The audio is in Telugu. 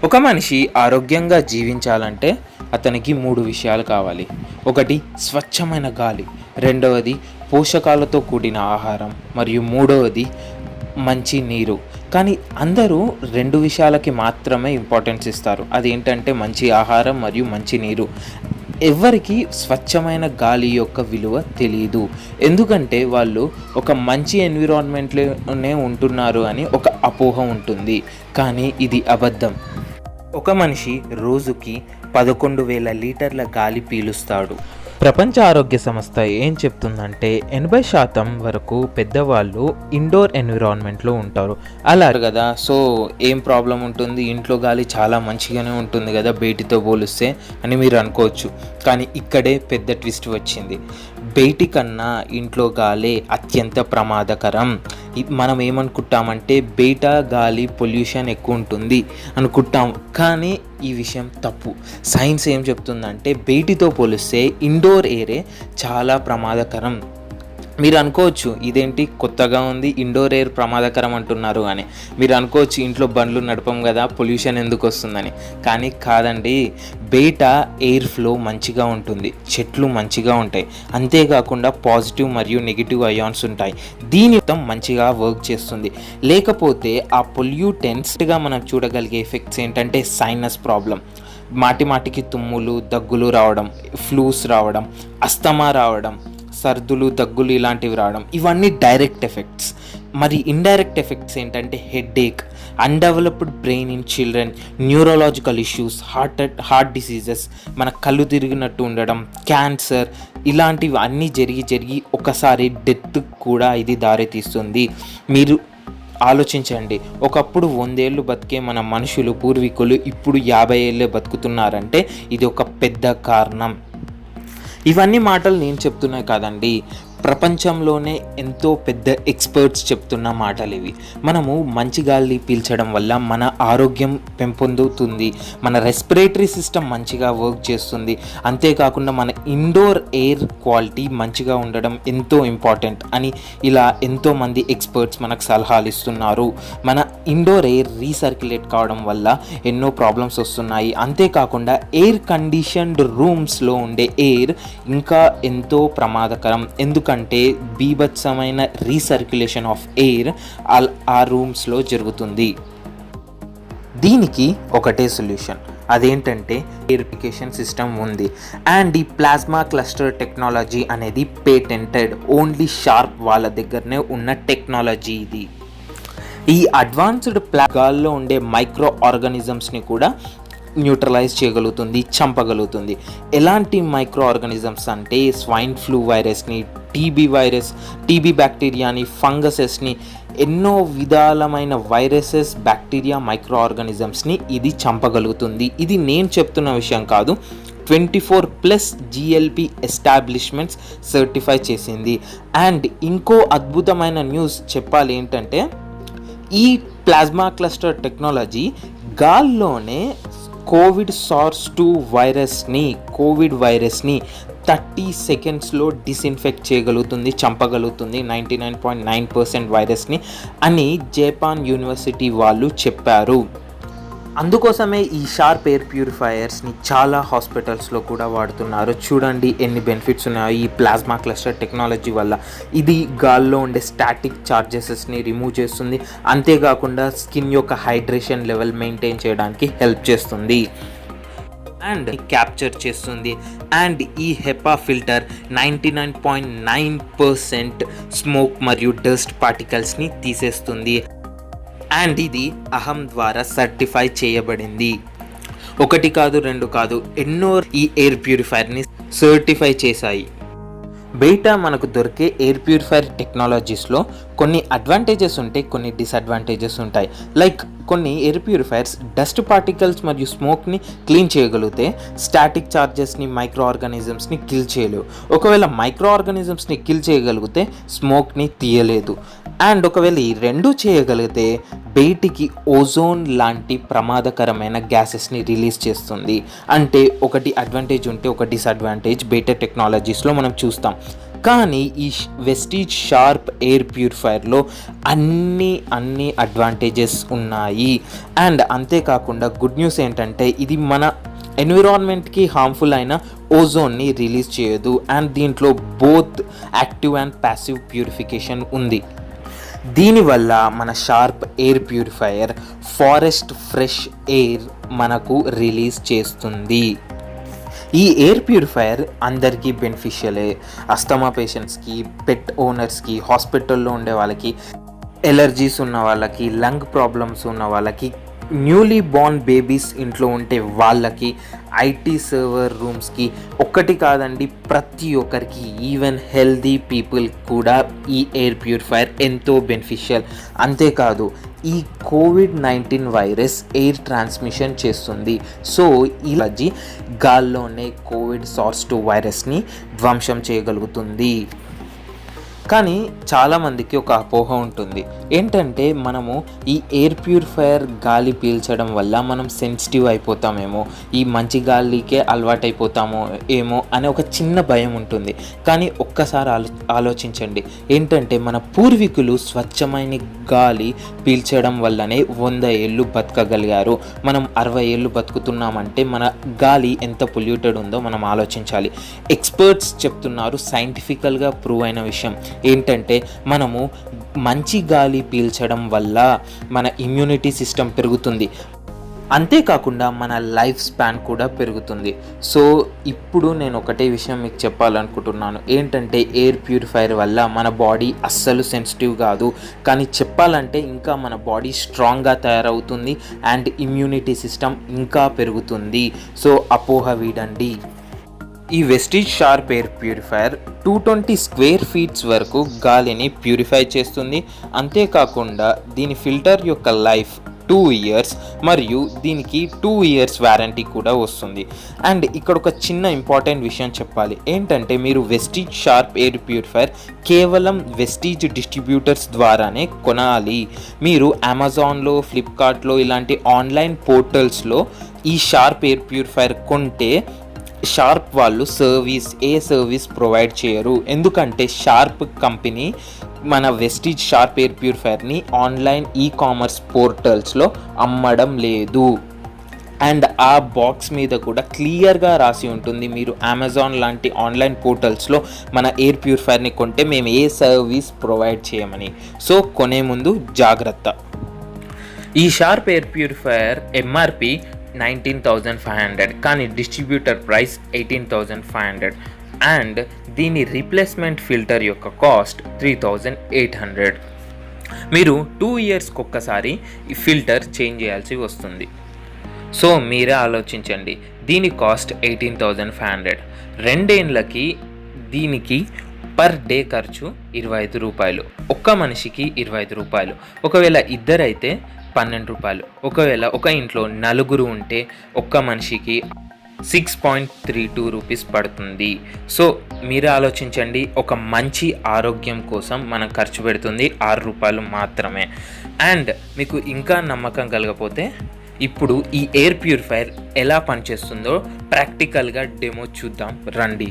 ఒక మనిషి ఆరోగ్యంగా జీవించాలంటే అతనికి 3 విషయాలు కావాలి. ఒకటి స్వచ్ఛమైన గాలి, రెండవది పోషకాలతో కూడిన ఆహారం మరియు మూడవది మంచి నీరు. కానీ అందరూ 2 విషయాలకి మాత్రమే ఇంపార్టెన్స్ ఇస్తారు. అదేంటంటే మంచి ఆహారం మరియు మంచి నీరు. ఎవరికి స్వచ్ఛమైన గాలి యొక్క విలువ తెలియదు. ఎందుకంటే వాళ్ళు ఒక మంచి ఎన్విరాన్మెంట్లోనే ఉంటున్నారు అని ఒక అపోహ ఉంటుంది. కానీ ఇది అబద్ధం. ఒక మనిషి రోజుకి 11,000 లీటర్ల గాలి పీలుస్తాడు. ప్రపంచ ఆరోగ్య సంస్థ ఏం చెప్తుందంటే 80% వరకు పెద్దవాళ్ళు ఇండోర్ ఎన్విరాన్మెంట్లో ఉంటారు. అలా కదా, సో ఏం ప్రాబ్లం ఉంటుంది, ఇంట్లో గాలి చాలా మంచిగానే ఉంటుంది కదా బయటితో పోలిస్తే అని మీరు అనుకోవచ్చు. కానీ ఇక్కడే పెద్ద ట్విస్ట్ వచ్చింది. బయటి కన్నా ఇంట్లో గాలే అత్యంత ప్రమాదకరం. మనం ఏమనుకుంటామంటే బయట గాలి పొల్యూషన్ ఎక్కువ ఉంటుంది అనుకుంటాం, కానీ ఈ విషయం తప్పు. సైన్స్ ఏం చెప్తుందంటే బయటితో పోలిస్తే ఇండోర్ ఎయిరే చాలా ప్రమాదకరం. మీరు అనుకోవచ్చు ఇదేంటి కొత్తగా ఉంది, ఇండోర్ ఎయిర్ ప్రమాదకరం అంటున్నారు అని. మీరు అనుకోవచ్చు ఇంట్లో బండ్లు నడపం కదా, పొల్యూషన్ ఎందుకు వస్తుందని. కానీ కాదండి, బయట ఎయిర్ ఫ్లో మంచిగా ఉంటుంది, చెట్లు మంచిగా ఉంటాయి, అంతేకాకుండా పాజిటివ్ మరియు నెగిటివ్ అయాన్స్ ఉంటాయి. దీని మొత్తం మంచిగా వర్క్ చేస్తుంది. లేకపోతే ఆ పొల్యూటెంట్స్గా మనం చూడగలిగే ఎఫెక్ట్స్ ఏంటంటే సైనస్ ప్రాబ్లం, మాటికి తుమ్ములు దగ్గులు రావడం, ఫ్లూస్ రావడం, అస్తమా రావడం, సర్దులు దగ్గులు ఇలాంటివి రావడం, ఇవన్నీ డైరెక్ట్ ఎఫెక్ట్స్. మరి ఇండైరెక్ట్ ఎఫెక్ట్స్ ఏంటంటే headache, undeveloped brain in children, neurological issues, heart diseases, మన కళ్ళు తిరిగినట్టు ఉండడం, క్యాన్సర్, ఇలాంటివి అన్నీ జరిగి ఒకసారి డెత్ కూడా ఇది దారితీస్తుంది. మీరు ఆలోచించండి, ఒకప్పుడు 100 ఏళ్ళు బతికే మన మనుషులు పూర్వీకులు ఇప్పుడు 50 ఏళ్ళే బతుకుతున్నారంటే ఇది ఒక పెద్ద కారణం. ఇవన్నీ మాటలు నేను చెప్తున్నా కాదండి, ప్రపంచంలోనే ఎంతో పెద్ద ఎక్స్పర్ట్స్ చెప్తున్న మాటలు ఇవి. మనము మంచి గాలి పీల్చడం వల్ల మన ఆరోగ్యం పెంపొందుతుంది, మన రెస్పిరేటరీ సిస్టమ్ మంచిగా వర్క్ చేస్తుంది, అంతేకాకుండా మన ఇండోర్ ఎయిర్ క్వాలిటీ మంచిగా ఉండడం ఎంతో ఇంపార్టెంట్ అని ఇలా ఎంతోమంది ఎక్స్పర్ట్స్ మనకు సలహాలు ఇస్తున్నారు. మన ఇండోర్ ఎయిర్ రీసర్క్యులేట్ కావడం వల్ల ఎన్నో ప్రాబ్లమ్స్ వస్తున్నాయి. అంతేకాకుండా ఎయిర్ కండిషన్డ్ రూమ్స్లో ఉండే ఎయిర్ ఇంకా ఎంతో ప్రమాదకరం. ఎందుకంటే బీభత్సమైన రీసర్క్యులేషన్ ఆఫ్ ఎయిర్ ఆ రూమ్స్లో జరుగుతుంది. దీనికి ఒకటే సొల్యూషన్, అదేంటంటే ప్యూరిఫికేషన్ సిస్టమ్ ఉంది. అండ్ ఈ ప్లాస్మా క్లస్టర్ టెక్నాలజీ అనేది పేటెంటెడ్, ఓన్లీ షార్ప్ వాళ్ళ దగ్గరనే ఉన్న టెక్నాలజీ ఇది. ఈ అడ్వాన్స్డ్ గాల్లో ఉండే మైక్రో ఆర్గానిజమ్స్ని కూడా న్యూట్రలైజ్ చేయగలుగుతుంది, చంపగలుగుతుంది. ఎలాంటి మైక్రో ఆర్గానిజమ్స్ అంటే స్వైన్ ఫ్లూ వైరస్ని, టీబీ బ్యాక్టీరియాని, ఫంగసెస్ని, ఎన్నో విధాలమైన వైరసెస్, బ్యాక్టీరియా, మైక్రో ఆర్గానిజమ్స్ని ఇది చంపగలుగుతుంది. ఇది నేను చెప్తున్న విషయం కాదు, 24+ GLP ఎస్టాబ్లిష్మెంట్స్ సర్టిఫై చేసింది. అండ్ ఇంకో అద్భుతమైన న్యూస్ చెప్పాలి ఏంటంటే ఈ ప్లాస్మా క్లస్టర్ టెక్నాలజీ గాల్లోనే కోవిడ్-SARS-2 వైరస్ని 30 సెకండ్స్లో డిస్ఇన్ఫెక్ట్ చేయగలుగుతుంది, చంపగలుగుతుంది 99.9% వైరస్ని అని జపాన్ యూనివర్సిటీ వాళ్ళు చెప్పారు. అందుకోసమే ఈ షార్ప్ ఎయిర్ ప్యూరిఫైయర్స్ని చాలా హాస్పిటల్స్లో కూడా వాడుతున్నారు. చూడండి ఎన్ని బెనిఫిట్స్ ఉన్నాయో ఈ ప్లాస్మా క్లస్టర్ టెక్నాలజీ వల్ల. ఇది గాల్లో ఉండే స్టాటిక్ చార్జెసెస్ని రిమూవ్ చేస్తుంది, అంతేకాకుండా స్కిన్ యొక్క హైడ్రేషన్ లెవెల్ మెయింటైన్ చేయడానికి హెల్ప్ చేస్తుంది అండ్ క్యాప్చర్ చేస్తుంది. అండ్ ఈ హెపా ఫిల్టర్ 99.9% స్మోక్ మరియు డస్ట్ పార్టికల్స్ని తీసేస్తుంది. అండ్ ఇది అహం ద్వారా సర్టిఫై చేయబడింది. 1 కాదు 2 కాదు, ఎన్నో ఈ ఎయిర్ ప్యూరిఫైయర్ని సర్టిఫై చేశాయి. బయట మనకు దొరికే ఎయిర్ ప్యూరిఫైయర్ టెక్నాలజీస్లో కొన్ని అడ్వాంటేజెస్ ఉంటాయి, కొన్ని డిసడ్వాంటేజెస్ ఉంటాయి. లైక్ కొన్ని ఎయిర్ ప్యూరిఫైయర్స్ డస్ట్ పార్టికల్స్ మరియు స్మోక్ని క్లీన్ చేయగలిగితే స్టాటిక్ చార్జెస్ని, మైక్రో ఆర్గానిజమ్స్ని కిల్ చేయలేవు. ఒకవేళ మైక్రో ఆర్గానిజమ్స్ని కిల్ చేయగలిగితే స్మోక్ని తీయలేదు. అండ్ ఒకవేళ ఈ రెండు చేయగలిగితే బయటికి ఓజోన్ లాంటి ప్రమాదకరమైన గ్యాసెస్ని రిలీజ్ చేస్తుంది. అంటే ఒకటి అడ్వాంటేజ్ ఉంటే ఒక డిసడ్వాంటేజ్ బయట టెక్నాలజీస్లో మనం చూస్తాం. కానీ ఈ వెస్టీజ్ షార్ప్ ఎయిర్ ప్యూరిఫైయర్లో అన్ని అడ్వాంటేజెస్ ఉన్నాయి. అండ్ అంతేకాకుండా గుడ్ న్యూస్ ఏంటంటే ఇది మన ఎన్విరాన్మెంట్కి హార్మ్ఫుల్ అయిన ఓజోన్ని రిలీజ్ చేయదు. అండ్ దీంట్లో both active and passive purification ఉంది. దీనివల్ల మన sharp air purifier forest fresh air మనకు రిలీజ్ చేస్తుంది. ఈ ఎయిర్ ప్యూరిఫైయర్ అందరికీ బెనిఫిషియలే. అస్తమా పేషెంట్స్కి, పెట్ ఓనర్స్కి, హాస్పిటల్లో ఉండే వాళ్ళకి, ఎలర్జీస్ ఉన్న వాళ్ళకి, లంగ్ ప్రాబ్లమ్స్ ఉన్న వాళ్ళకి, న్యూలీ బోర్న్ బేబీస్ ఇంట్లో ఉంటే వాళ్ళకి, ఐటీ సర్వర్ రూమ్స్కి, ఒక్కటి కాదండి ప్రతి ఒక్కరికి, ఈవెన్ హెల్దీ పీపుల్ కూడా ఈ ఎయిర్ ప్యూరిఫైయర్ ఎంతో బెనిఫిషియల్. అంతేకాదు ఈ కోవిడ్-19 వైరస్ ఎయిర్ ట్రాన్స్మిషన్ చేస్తుంది. సో ఈ గాల్లోనే కోవిడ్ SARS-2 వైరస్ని ధ్వంసం చేయగలుగుతుంది. కానీ చాలామందికి ఒక అపోహ ఉంటుంది. ఏంటంటే మనము ఈ ఎయిర్ ప్యూరిఫైయర్ గాలి పీల్చడం వల్ల మనం సెన్సిటివ్ అయిపోతామేమో, ఈ మంచి గాలికే అలవాటైపోతామో ఏమో అనే ఒక చిన్న భయం ఉంటుంది. కానీ ఒక్కసారి ఆలోచించండి. ఏంటంటే మన పూర్వీకులు స్వచ్ఛమైన గాలి పీల్చడం వల్లనే 100 ఏళ్ళు బతకగలిగారు. మనం 60 ఏళ్ళు బతుకుతున్నామంటే మన గాలి ఎంత పొల్యూటెడ్ ఉందో మనం ఆలోచించాలి. ఎక్స్పర్ట్స్ చెప్తున్నారు, సైంటిఫికల్గా ప్రూవ్ అయిన విషయం ఏంటంటే మనము మంచి గాలి పీల్చడం వల్ల మన ఇమ్యూనిటీ సిస్టమ్ పెరుగుతుంది. అంతేకాకుండా మన లైఫ్ స్పాన్ కూడా పెరుగుతుంది. సో ఇప్పుడు నేను ఒకటే విషయం మీకు చెప్పాలనుకుంటున్నాను. ఏంటంటే ఎయిర్ ప్యూరిఫైయర్ వల్ల మన బాడీ అస్సలు సెన్సిటివ్ కాదు, కానీ చెప్పాలంటే ఇంకా మన బాడీ స్ట్రాంగ్గా తయారవుతుంది అండ్ ఇమ్యూనిటీ సిస్టమ్ ఇంకా పెరుగుతుంది. సో అపోహ వీడండి. ఈ Vestige Sharp air purifier 220 square feets వరకు గాలిని ప్యూరిఫై చేస్తుంది. అంతేకాకుండా దీని ఫిల్టర్ యొక్క లైఫ్ 2 ఇయర్స్ మరియు దీనికి 2 ఇయర్స్ వారంటీ కూడా వస్తుంది. అండ్ ఇక్కడ ఒక చిన్న ఇంపార్టెంట్ విషయం చెప్పాలి. ఏంటంటే మీరు వెస్టీజ్ షార్ప్ ఎయిర్ ప్యూరిఫైయర్ కేవలం వెస్టీజ్ డిస్ట్రిబ్యూటర్స్ ద్వారానే కొనాలి. మీరు అమెజాన్లో, ఫ్లిప్కార్ట్లో ఇలాంటి ఆన్లైన్ పోర్టల్స్లో ఈ షార్ప్ ఎయిర్ ప్యూరిఫైయర్ కొంటే షార్ప్ వాళ్ళు సర్వీస్ ప్రొవైడ్ చేయరు. ఎందుకంటే షార్ప్ కంపెనీ మన వెస్టీజ్ షార్ప్ ఎయిర్ ప్యూరిఫైయర్ని ఆన్లైన్ కామర్స్ పోర్టల్స్లో అమ్మడం లేదు. అండ్ ఆ బాక్స్ మీద కూడా క్లియర్గా రాసి ఉంటుంది, మీరు అమెజాన్ లాంటి ఆన్లైన్ పోర్టల్స్లో మన ఎయిర్ ప్యూరిఫైయర్ని కొంటే మేము ఏ సర్వీస్ ప్రొవైడ్ చేయమని. సో కొనే ముందు జాగ్రత్త. ఈ షార్ప్ ఎయిర్ ప్యూరిఫైయర్ ఎంఆర్పి 19,500 కానీ డిస్ట్రిబ్యూటర్ ప్రైస్ 18,500 అండ్ దీని రీప్లేస్మెంట్ ఫిల్టర్ యొక్క కాస్ట్ 3,800. మీరు 2 ఇయర్స్కి ఒక్కసారి ఈ ఫిల్టర్ చేంజ్ చేయాల్సి వస్తుంది. సో మీరే ఆలోచించండి. దీని కాస్ట్ 18,500. 2 ఏళ్ళకి దీనికి పర్ డే ఖర్చు 25 రూపాయలు. ఒక్క మనిషికి 25 రూపాయలు. ఒకవేళ ఇద్దరైతే 12 రూపాయలు. ఒకవేళ ఒక ఇంట్లో 4 ఉంటే ఒక్క మనిషికి 6.32 రూపీస్ పడుతుంది. సో మీరే ఆలోచించండి. ఒక మంచి ఆరోగ్యం కోసం మనం ఖర్చు పెడుతుంది 6 రూపాయలు మాత్రమే. అండ్ మీకు ఇంకా నమ్మకం కలగకపోతే ఇప్పుడు ఈ ఎయిర్ ప్యూరిఫైయర్ ఎలా పనిచేస్తుందో ప్రాక్టికల్గా డెమో చూద్దాం రండి.